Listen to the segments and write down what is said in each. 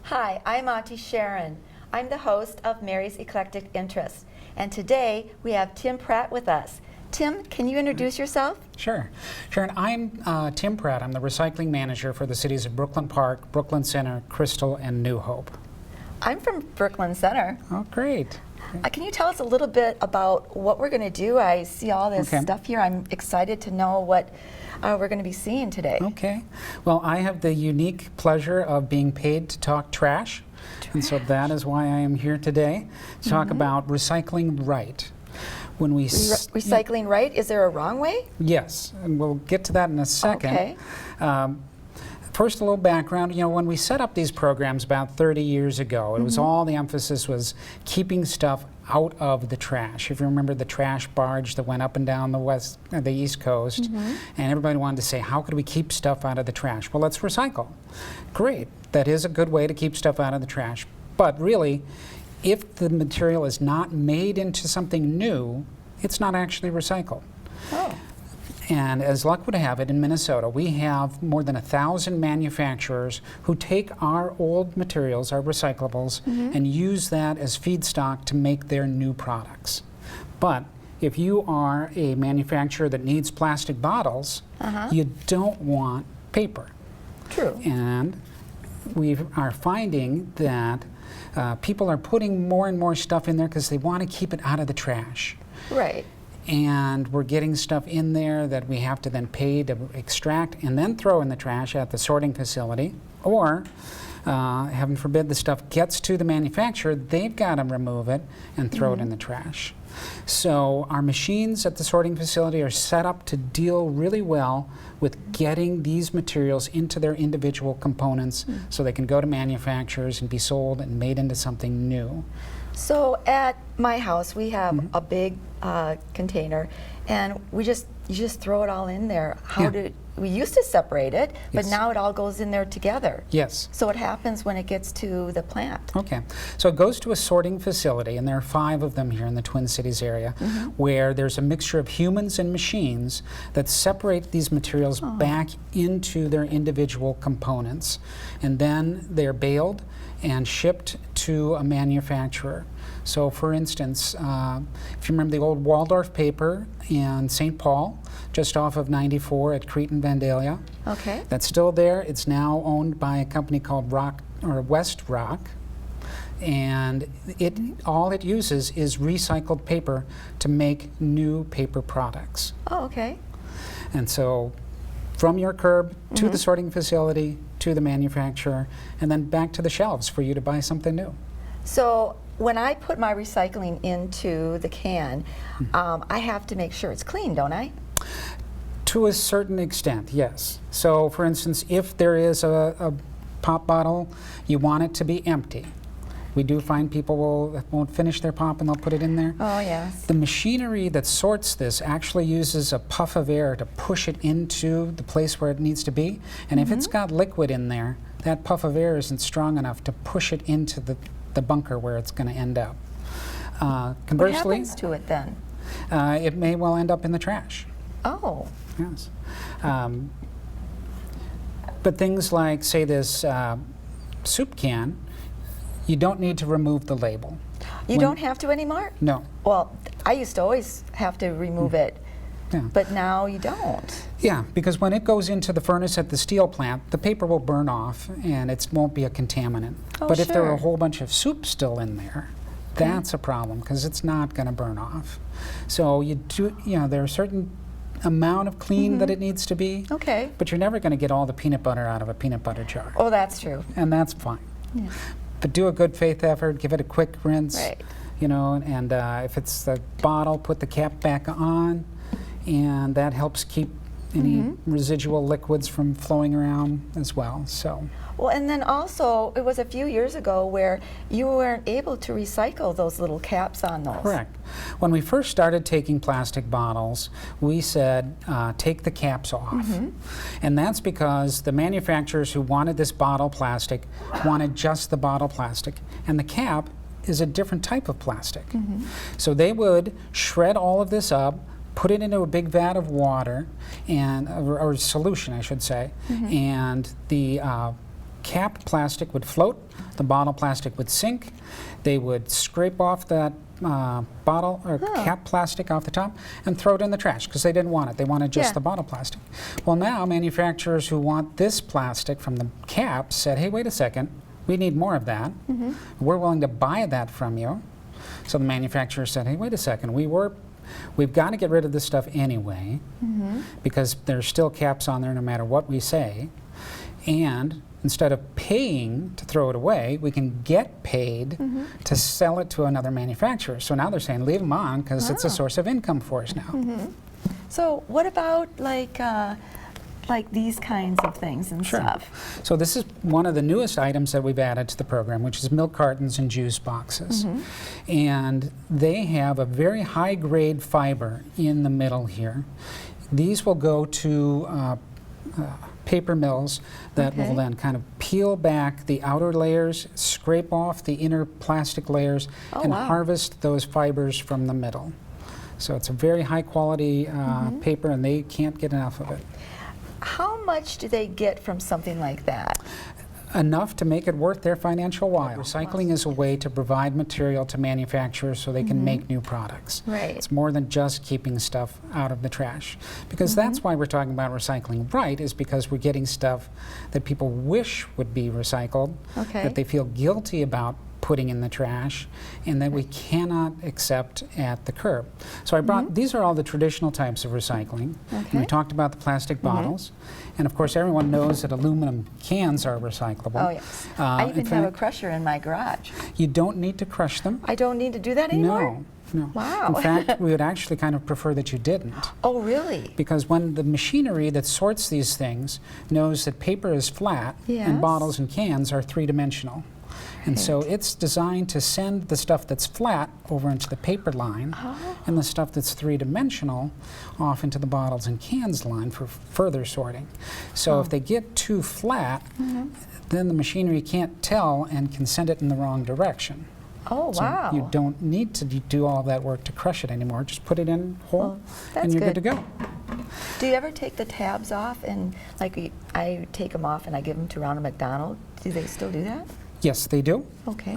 Hi, I'm Auntie Sharon. I'm the host of Mary's Eclectic Interests, and today we have Tim Pratt with us. Tim, can you introduce yourself? Sure. Sharon, I'm Tim Pratt. I'm the recycling manager for the cities of Brooklyn Park, Brooklyn Center, Crystal, and New Hope. I'm from Brooklyn Center. Oh, great. Can you tell us a little bit about what we're going to do? I see all this stuff here. I'm excited to know what we're going to be seeing today. Okay. Well, I have the unique pleasure of being paid to talk trash. And so that is why I am here today to talk about recycling right. When we recycling right? Is there a wrong way? Yes, and we'll get to that in a second. Okay. First, a little background. You know, when we set up these programs about 30 years ago, it was all the emphasis was keeping stuff out of the trash. If you remember the trash barge that went up and down the East Coast, and everybody wanted to say, how could we keep stuff out of the trash? Well, let's recycle. Great. That is a good way to keep stuff out of the trash. But really, if the material is not made into something new, it's not actually recycled. Oh. And as luck would have it, in Minnesota, we have more than 1,000 manufacturers who take our old materials, our recyclables, and use that as feedstock to make their new products. But if you are a manufacturer that needs plastic bottles, you don't want paper. True. And we are finding that people are putting more and more stuff in there because they want to keep it out of the trash. Right. And we're getting stuff in there that we have to then pay to extract and then throw in the trash at the sorting facility. Or, heaven forbid, the stuff gets to the manufacturer, they've got to remove it and throw it in the trash. So our machines at the sorting facility are set up to deal really well with getting these materials into their individual components so they can go to manufacturers and be sold and made into something new. So at my house, we have a big container, and you just throw it all in there. We used to separate it, but now it all goes in there together. Yes. So what happens when it gets to the plant? Okay. So it goes to a sorting facility, and there are 5 of them here in the Twin Cities area, where there's a mixture of humans and machines that separate these materials back into their individual components. And then they're baled and shipped to a manufacturer. So for instance, if you remember the old Waldorf paper in St. Paul, just off of 94 at Crete and Vandalia. Okay. That's still there. It's now owned by a company called West Rock. And all it uses is recycled paper to make new paper products. Oh, okay. And so from your curb to the sorting facility, to the manufacturer, and then back to the shelves for you to buy something new. So when I put my recycling into the can, I have to make sure it's clean, don't I? To a certain extent, yes. So for instance, if there is a pop bottle, you want it to be empty. We do find people won't finish their pop and they'll put it in there. Oh, yes. The machinery that sorts this actually uses a puff of air to push it into the place where it needs to be. And if it's got liquid in there, that puff of air isn't strong enough to push it into the bunker where it's going to end up. Conversely, what happens to it then? It may well end up in the trash. Oh. Yes. But things like, say, this soup can, you don't need to remove the label. You don't have to anymore? No. Well, I used to always have to remove it, but now you don't. Yeah, because when it goes into the furnace at the steel plant, the paper will burn off and it won't be a contaminant. Oh, but if there are a whole bunch of soup still in there, that's a problem because it's not going to burn off. So there are a certain amount of clean that it needs to be. Okay. But you're never going to get all the peanut butter out of a peanut butter jar. Oh, that's true. And that's fine. Yeah. But do a good faith effort, give it a quick rinse. Right. You know, and if it's the bottle, put the cap back on, and that helps keep any residual liquids from flowing around as well. So. Well, and then also, it was a few years ago where you weren't able to recycle those little caps on those. Correct. When we first started taking plastic bottles, we said, take the caps off. And that's because the manufacturers who wanted this bottle plastic wanted just the bottle plastic. And the cap is a different type of plastic. So they would shred all of this up, put it into a big vat of water, and or solution, I should say, and the cap plastic would float, the bottle plastic would sink. They would scrape off that bottle or cap plastic off the top and throw it in the trash because they didn't want it. They wanted just the bottle plastic. Well, now manufacturers who want this plastic from the cap said, hey, wait a second, we need more of that. We're willing to buy that from you. So the manufacturer said, hey, wait a second, we've got to get rid of this stuff anyway because there's still caps on there no matter what we say. And instead of paying to throw it away, we can get paid to sell it to another manufacturer. So now they're saying leave them on because it's a source of income for us now. So what about like these kinds of things and stuff? So this is one of the newest items that we've added to the program, which is milk cartons and juice boxes. And they have a very high-grade fiber in the middle here. These will go to paper mills that will then kind of peel back the outer layers, scrape off the inner plastic layers, and harvest those fibers from the middle. So it's a very high-quality paper, and they can't get enough of it. How much do they get from something like that? Enough to make it worth their financial while. Recycling is a way to provide material to manufacturers so they can make new products. It's more than just keeping stuff out of the trash. Because that's why we're talking about recycling right, is because we're getting stuff that people wish would be recycled, that they feel guilty about putting in the trash, and that we cannot accept at the curb. So I brought, these are all the traditional types of recycling. And we talked about the plastic bottles. And of course everyone knows that aluminum cans are recyclable. Oh yes. I even have a crusher in my garage. You don't need to crush them. I don't need to do that anymore? No. Wow. In fact, we would actually kind of prefer that you didn't. Oh, really? Because when the machinery that sorts these things knows that paper is flat and bottles and cans are three-dimensional. And so it's designed to send the stuff that's flat over into the paper line and the stuff that's three-dimensional off into the bottles and cans line for further sorting. So if they get too flat, then the machinery can't tell and can send it in the wrong direction. Oh, wow. So you don't need to do all that work to crush it anymore. Just put it in whole and you're good to go. Do you ever take the tabs off and like I take them off and I give them to Ronald McDonald? Do they still do that? Yes, they do. Okay.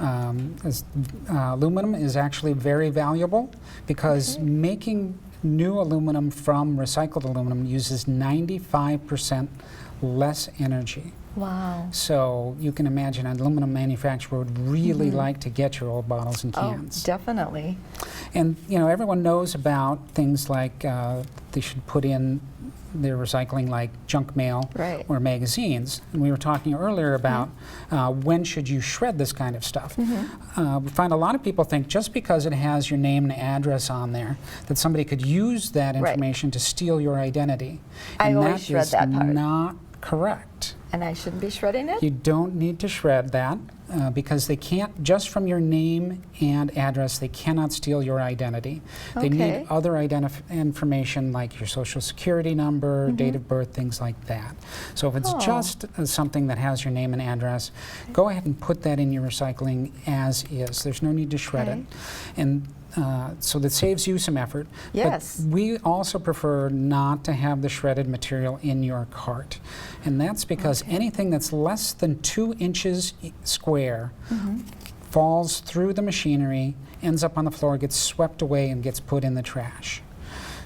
Aluminum is actually very valuable because making new aluminum from recycled aluminum uses 95% less energy. Wow. So you can imagine an aluminum manufacturer would really like to get your old bottles and cans. Oh, definitely. And you know, everyone knows about things like they should put in their recycling like junk mail or magazines. And we were talking earlier about when should you shred this kind of stuff. We find a lot of people think just because it has your name and address on there that somebody could use that information to steal your identity. I and always shred that part. Not correct. And I shouldn't be shredding it? You don't need to shred that because they can't, just from your name and address, they cannot steal your identity. They need other information like your social security number, date of birth, things like that. So if it's just something that has your name and address, go ahead and put that in your recycling as is. There's no need to shred it. And so that saves you some effort. Yes. But we also prefer not to have the shredded material in your cart. And that's because anything that's less than 2 inches square falls through the machinery, ends up on the floor, gets swept away, and gets put in the trash.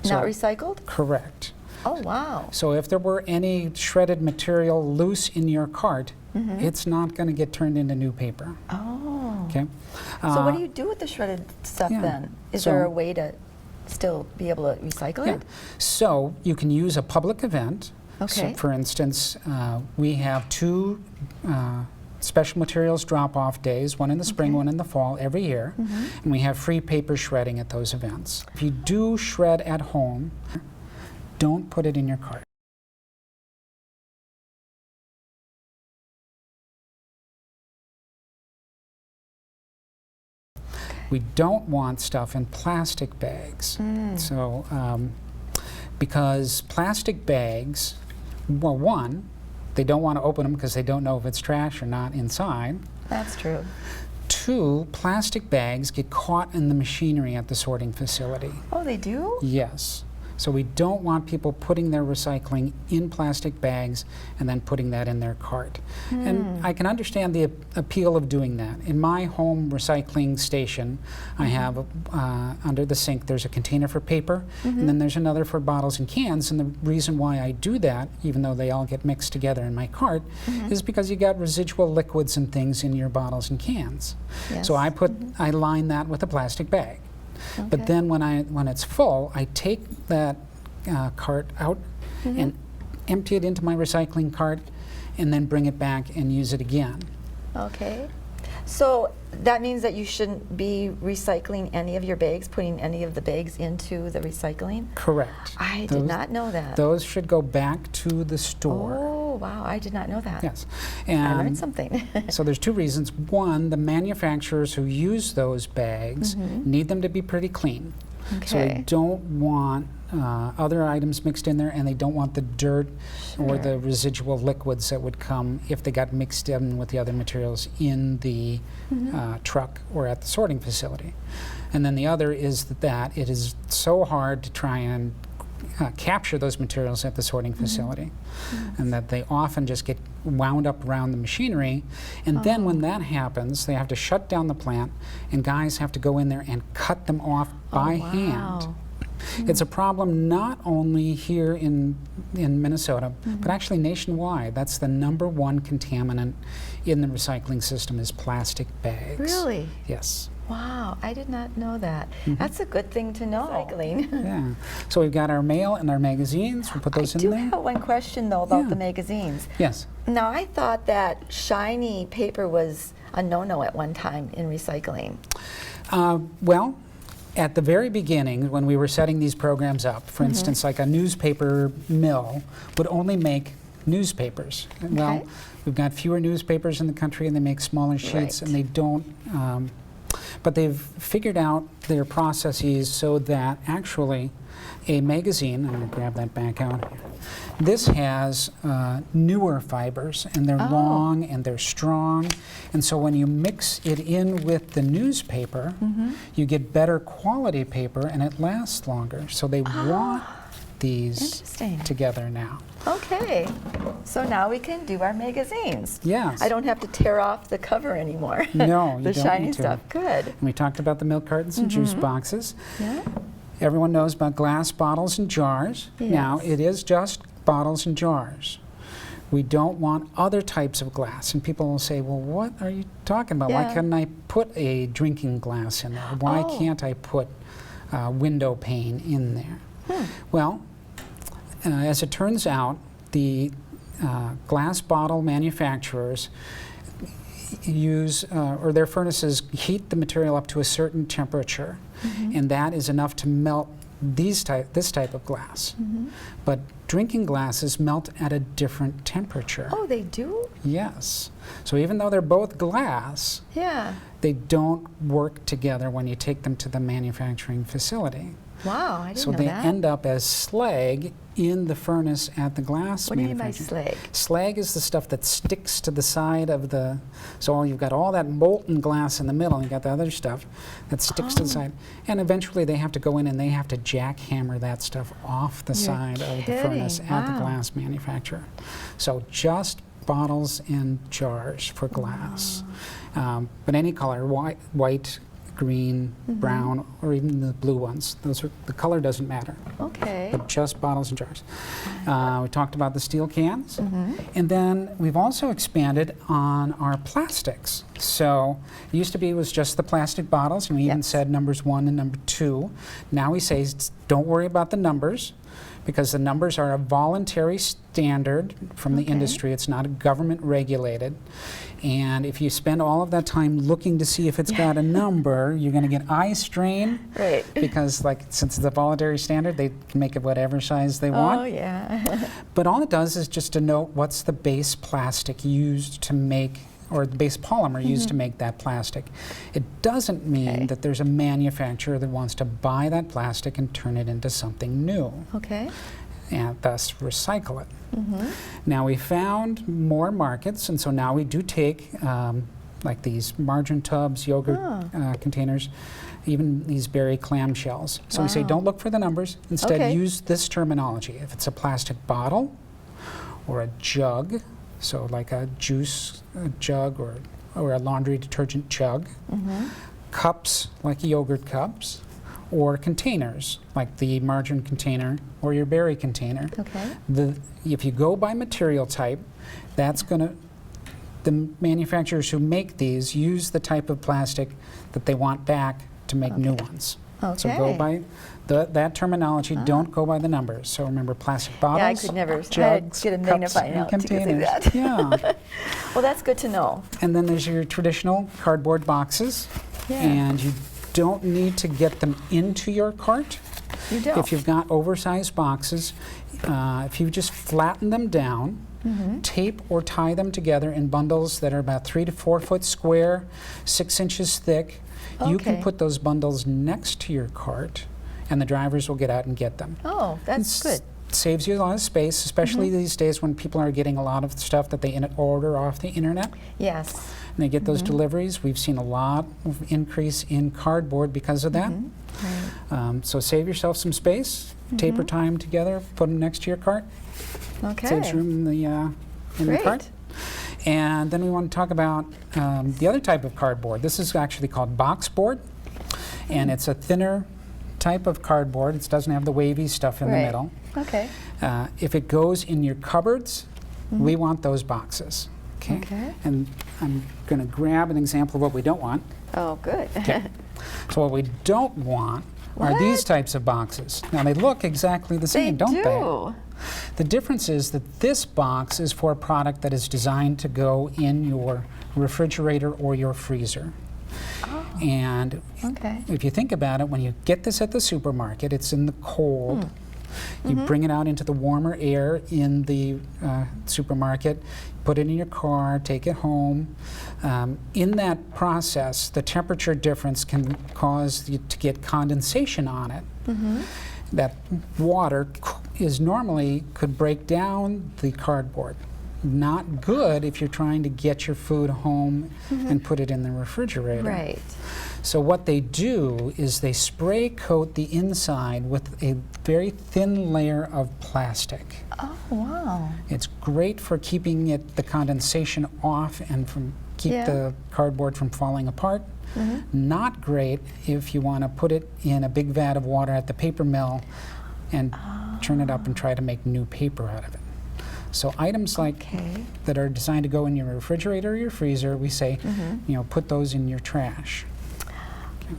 Not recycled? Correct. Oh, wow. So if there were any shredded material loose in your cart, it's not going to get turned into new paper. Oh. Okay. So what do you do with the shredded stuff then? Is there a way to still be able to recycle it? So you can use a public event. So for instance, we have 2 special materials drop-off days, one in the spring, one in the fall, every year. And we have free paper shredding at those events. If you do shred at home, don't put it in your cart. We don't want stuff in plastic bags. So, because plastic bags, well, one, they don't want to open them because they don't know if it's trash or not inside. That's true. 2, plastic bags get caught in the machinery at the sorting facility. Oh, they do? Yes. So we don't want people putting their recycling in plastic bags and then putting that in their cart. And I can understand the appeal of doing that. In my home recycling station, I have under the sink, there's a container for paper, and then there's another for bottles and cans. And the reason why I do that, even though they all get mixed together in my cart, is because you got residual liquids and things in your bottles and cans. Yes. So I line that with a plastic bag. Okay. But then when it's full, I take that cart out and empty it into my recycling cart and then bring it back and use it again. Okay. So that means that you shouldn't be recycling any of your bags, putting any of the bags into the recycling? Correct. I did not know that. Those should go back to the store. Oh, wow. I did not know that. Yes. I learned something. So there's two reasons. One, the manufacturers who use those bags need them to be pretty clean. So they Okay. don't want other items mixed in there, and they don't want the dirt or the residual liquids that would come if they got mixed in with the other materials in the truck or at the sorting facility. And then the other is that it is so hard to try and capture those materials at the sorting facility, and that they often just get wound up around the machinery. And then when that happens, they have to shut down the plant, and guys have to go in there and cut them off by hand. It's a problem not only here in Minnesota, but actually nationwide. That's the #1 contaminant in the recycling system is plastic bags. Really? Yes. Wow, I did not know that. That's a good thing to know. Recycling. Yeah. So we've got our mail and our magazines. We'll put those I in do there. have one question though about Yeah. the magazines. Yes. Now I thought that shiny paper was a no-no at one time in recycling. Well, at the very beginning, when we were setting these programs up, for instance, like a newspaper mill would only make newspapers. Well, Okay. we've got fewer newspapers in the country, and they make smaller sheets, Right. and they don't. But they've figured out their processes so that actually a magazine, I'm going to grab that back out here. This has newer fibers, and they're long and they're strong. And so when you mix it in with the newspaper, you get better quality paper and it lasts longer. So they want these Interesting. together now. Okay, so now we can do our magazines. Yes. I don't have to tear off the cover anymore. No, you the don't shiny need to. stuff. Good. And we talked about the milk cartons and juice boxes. Yeah. Everyone knows about glass bottles and jars. Now, Yes. it is just bottles and jars. We don't want other types of glass. And people will say, well, what are you talking about? Why Yeah. couldn't I put a drinking glass in there? Why can't I put window pane in there? Well, as it turns out, the glass bottle manufacturers use, or their furnaces heat the material up to a certain temperature, and that is enough to melt this type of glass. But drinking glasses melt at a different temperature. Oh, they do? Yes. So even though they're both glass, Yeah. they don't work together when you take them to the manufacturing facility. Wow, I didn't So know they that. end up as slag in the furnace at the glass What do you mean by manufacturing. slag? Slag is the stuff that sticks to the side of the, so you've got all that molten glass in the middle, and you've got the other stuff that sticks to the side. And eventually they have to go in and they have to jackhammer that stuff off the side of the furnace kidding. at the Wow. glass manufacturer. So just bottles and jars for glass. But any color, white, green, brown, or even the blue ones. The color doesn't matter. Okay. But just bottles and jars. We talked about the steel cans. And then we've also expanded on our plastics. So it used to be it was just the plastic bottles, and we even Yes. said numbers 1 and number 2. Now we say don't worry about the numbers, because the numbers are a voluntary standard from the Okay. industry. It's not government regulated. And if you spend all of that time looking to see if it's got a number, you're going to get eye strain. Right. Because since it's a voluntary standard, they can make it whatever size they want. Oh, yeah. But all it does is just to note what's the base plastic used to make, or the base polymer used to make that plastic. It doesn't mean Okay. that there's a manufacturer that wants to buy that plastic and turn it into something new, Okay. and thus recycle it. Now we found more markets, and so now we do take like these margarine tubs, yogurt containers, even these berry clamshells. So we say don't look for the numbers. Instead, use this terminology. If it's a plastic bottle or a jug, so like a juice jug or a laundry detergent jug, cups like yogurt cups, or containers like the margarine container or your berry container. If you go by material type, that's going to, the manufacturers who make these use the type of plastic that they want back to make new ones. So go by that terminology, don't go by the numbers. So remember plastic bottles, I could never jugs, get a cups, magnifying and out to see containers. that. Yeah. Well, that's good to know. And then there's your traditional cardboard boxes. And you don't need to get them into your cart. You don't. If you've got oversized boxes, if you just flatten them down, tape or tie them together in bundles that are about 3 to 4 foot square, 6 inches thick, you can put those bundles next to your cart, and the drivers will get out and get them. Oh, that's good. Saves you a lot of space, especially these days when people are getting a lot of stuff that they order off the internet. Yes. And they get those deliveries. We've seen a lot of increase in cardboard because of that. So save yourself some space, tape or tie them together, put them next to your cart. Saves room in the cart. And then we want to talk about the other type of cardboard. This is actually called box board, and it's a thinner type of cardboard. It doesn't have the wavy stuff in the middle. If it goes in your cupboards, we want those boxes. And I'm going to grab an example of what we don't want. Oh, good. So what we don't want are these types of boxes. Now they look exactly the same, don't they? The difference is that this box is for a product that is designed to go in your refrigerator or your freezer. And if you think about it, when you get this at the supermarket, it's in the cold. You bring it out into the warmer air in the supermarket, put it in your car, take it home. In that process, the temperature difference can cause you to get condensation on it. That water is normally could break down the cardboard. Not good if you're trying to get your food home and put it in the refrigerator. So what they do is they spray coat the inside with a very thin layer of plastic. Oh, wow. It's great for keeping the condensation off and keep the cardboard from falling apart. Not great if you want to put it in a big vat of water at the paper mill and turn it up and try to make new paper out of it. So items like that are designed to go in your refrigerator or your freezer, we say, put those in your trash.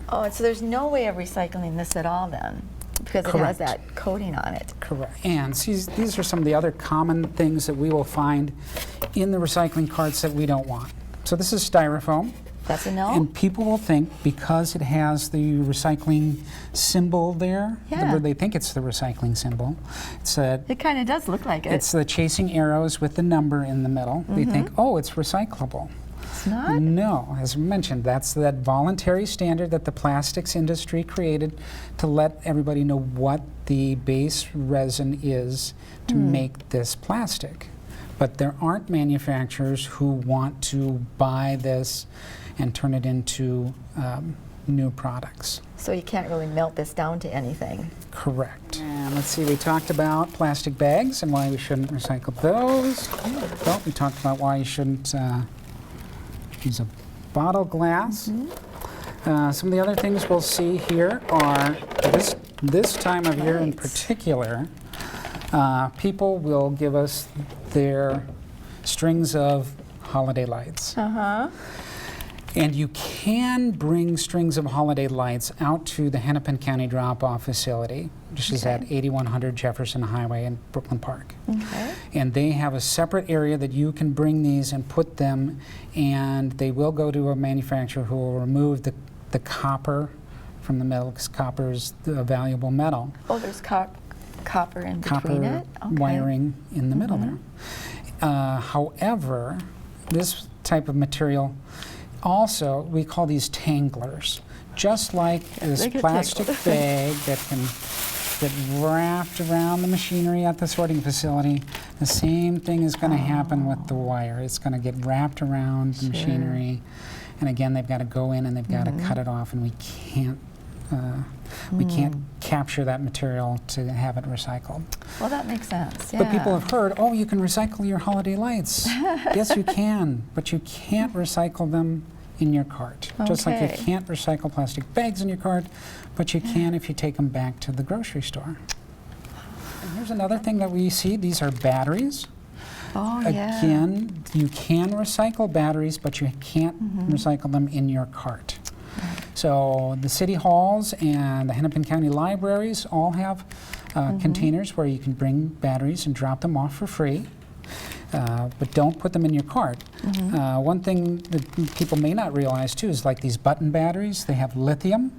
Oh, so there's no way of recycling this at all then, because it has that coating on it. Correct. And these are some of the other common things that we will find in the recycling carts that we don't want. So this is styrofoam. That's a no? And people will think because it has the recycling symbol there, they think it's the recycling symbol. It kind of does look like it. It's the chasing arrows with the number in the middle. They think, oh, it's recyclable. It's not? No, as mentioned, that's that voluntary standard that the plastics industry created to let everybody know what the base resin is to make this plastic. But there aren't manufacturers who want to buy this and turn it into new products. So you can't really melt this down to anything. Correct. And let's see, we talked about plastic bags and why we shouldn't recycle those. Well, we talked about why you shouldn't use a bottle glass. Some of the other things we'll see here are this time of year in particular, people will give us their strings of holiday lights. And you can bring strings of holiday lights out to the Hennepin County drop-off facility, which is at 8100 Jefferson Highway in Brooklyn Park. And they have a separate area that you can bring these and put them, and they will go to a manufacturer who will remove the copper from the metal, because copper is a valuable metal. Oh, there's copper in between it? Wiring in the middle there. However, this type of material, also, we call these tanglers. Just like this plastic bag that can get wrapped around the machinery at the sorting facility. The same thing is going to happen with the wire. It's going to get wrapped around the machinery. And again, they've got to go in and they've got to cut it off, and we can't capture that material to have it recycled. Well, that makes sense. Yeah. But people have heard, oh, you can recycle your holiday lights. Yes, you can, but you can't recycle them in your cart. Just like you can't recycle plastic bags in your cart, but you can if you take them back to the grocery store. And here's another thing that we see. These are batteries. Oh, yeah. Again, you can recycle batteries, but you can't recycle them in your cart. So the city halls and the Hennepin County libraries all have containers where you can bring batteries and drop them off for free. But don't put them in your cart. One thing that people may not realize too is like these button batteries, they have lithium,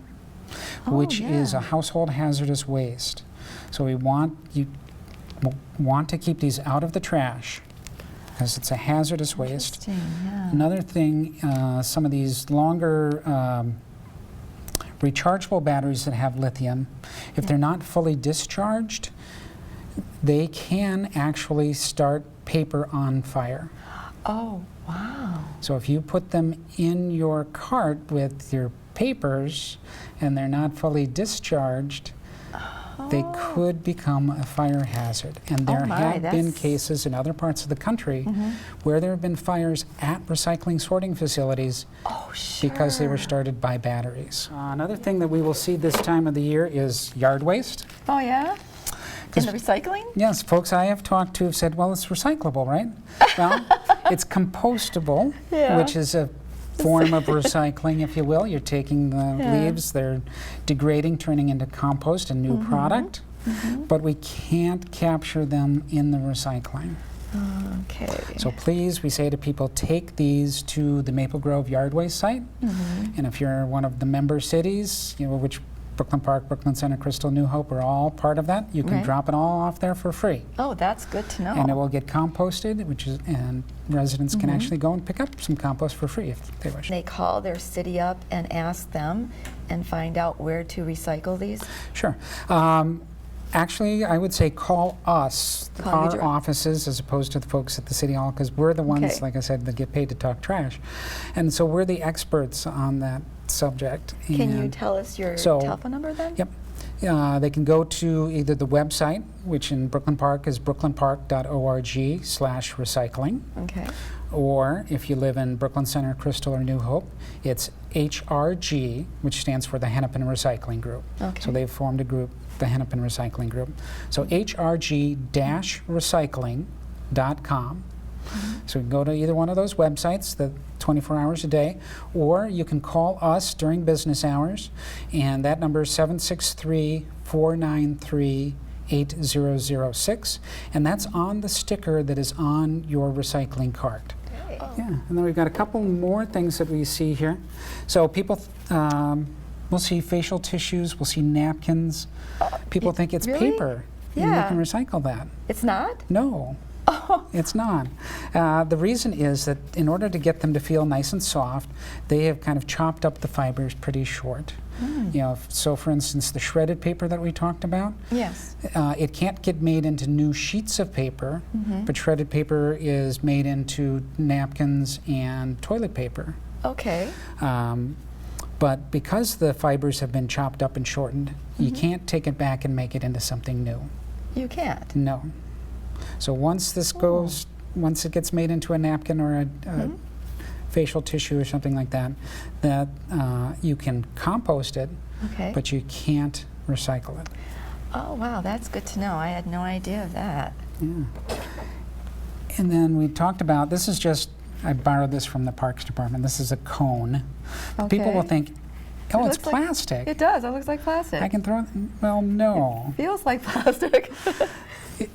which is a household hazardous waste. So we want to keep these out of the trash because it's a hazardous waste. Yeah. Another thing, some of these longer rechargeable batteries that have lithium, if they're not fully discharged, they can actually start paper on fire. Oh, wow. So if you put them in your cart with your papers and they're not fully discharged, they could become a fire hazard. And there have been cases in other parts of the country where there have been fires at recycling sorting facilities because they were started by batteries. Another thing that we will see this time of the year is yard waste. Oh, yeah? In the recycling? Yes, folks I have talked to have said, well, it's recyclable, right? Well, it's compostable, which is a form of recycling, if you will. You're taking the leaves, they're degrading, turning into compost, a new product, but we can't capture them in the recycling. Okay. So please, we say to people, take these to the Maple Grove Yard Waste site, and if you're one of the member cities, you know, which Brooklyn Park, Brooklyn Center, Crystal, New Hope are all part of that. You can drop it all off there for free. Oh, that's good to know. And it will get composted, and residents can actually go and pick up some compost for free if they wish. They call their city up and ask them and find out where to recycle these? Sure. Actually, I would say call us, our offices, as opposed to the folks at the City Hall, because we're the ones, like I said, that get paid to talk trash. And so we're the experts on that subject. Can you tell us your telephone number then? Yep. They can go to either the website, which in Brooklyn Park is brooklynpark.org/recycling. Okay. Or if you live in Brooklyn Center, Crystal, or New Hope, it's HRG, which stands for the Hennepin Recycling Group. Okay. So they've formed a group, the Hennepin Recycling Group. So hrg-recycling.com. So you can go to either one of those websites, the 24 hours a day, or you can call us during business hours, and that number is 763-493-8006, and that's on the sticker that is on your recycling cart. Yeah, and then we've got a couple more things that we see here. So people, we'll see facial tissues, we'll see napkins. People think it's paper, and you can recycle that. It's not? No. It's not. The reason is that in order to get them to feel nice and soft, they have kind of chopped up the fibers pretty short. You know, so for instance, the shredded paper that we talked about, it can't get made into new sheets of paper, but shredded paper is made into napkins and toilet paper. Okay. But because the fibers have been chopped up and shortened, you can't take it back and make it into something new. You can't? No. So once this goes, once it gets made into a napkin or a facial tissue or something like that, that you can compost it, but you can't recycle it. Oh, wow, that's good to know. I had no idea of that. Yeah. And then we talked about, this is just, I borrowed this from the Parks Department. This is a cone. People will think, oh, it's plastic. It does. It looks like plastic. I can throw it. Well, no. It feels like plastic.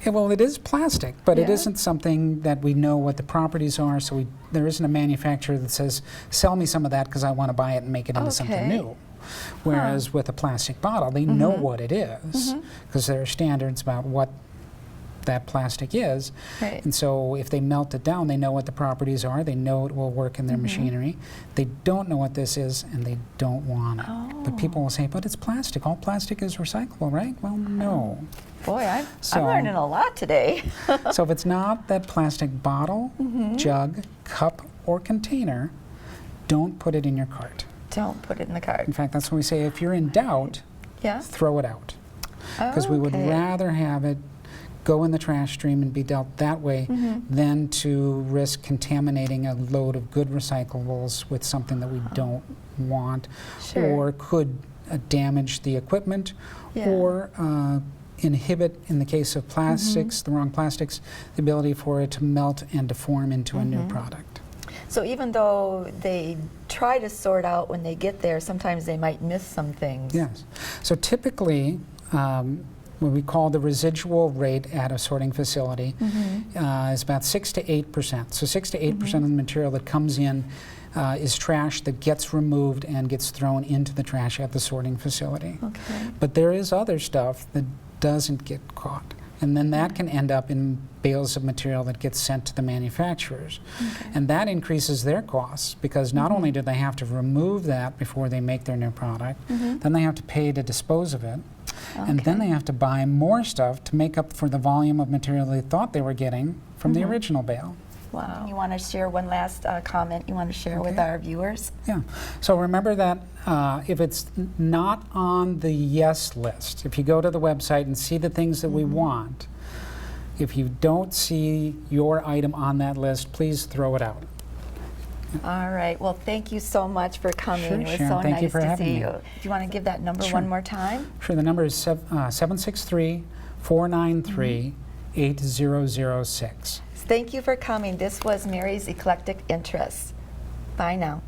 Well, it is plastic, but it isn't something that we know what the properties are, so there isn't a manufacturer that says, sell me some of that because I want to buy it and make it into something new. Whereas with a plastic bottle, they know what it is, because there are standards about what that plastic is. Right. And so if they melt it down, they know what the properties are, they know it will work in their machinery. They don't know what this is, and they don't want it. But people will say, but it's plastic. All plastic is recyclable, right? Well, no. Boy, I'm So- learning a lot today. So if it's not that plastic bottle, jug, cup, or container, don't put it in your cart. Don't put it in the cart. In fact, that's when we say if you're in doubt, Yeah? throw it out. Because we would Okay. rather have it go in the trash stream and be dealt that way than to risk contaminating a load of good recyclables with something that we don't want Sure. or could damage the equipment Yeah. or inhibit, in the case of plastics, the wrong plastics, the ability for it to melt and deform into a new product. So even though they try to sort out when they get there, sometimes they might miss some things. Yes. So typically, what we call the residual rate at a sorting facility is about 6 to 8%. So 6 to 8% of the material that comes in is trash that gets removed and gets thrown into the trash at the sorting facility. Okay. But there is other stuff that doesn't get caught. And then that can end up in bales of material that gets sent to the manufacturers. And that increases their costs because not only do they have to remove that before they make their new product, then they have to pay to dispose of it. And then they have to buy more stuff to make up for the volume of material they thought they were getting from the original bale. Wow. You want to share one last comment you want to share with our viewers? Yeah. So remember that if it's not on the yes list, if you go to the website and see the things that we want, if you don't see your item on that list, please throw it out. All right. Well, thank you so much for coming. Sure, It was Sharon, so thank you nice for to having see me. you. If you want to give that number Sure. one more time. Sure, the number is 763-493-8006. Thank you for coming. This was Mary's Eclectic Interests. Bye now.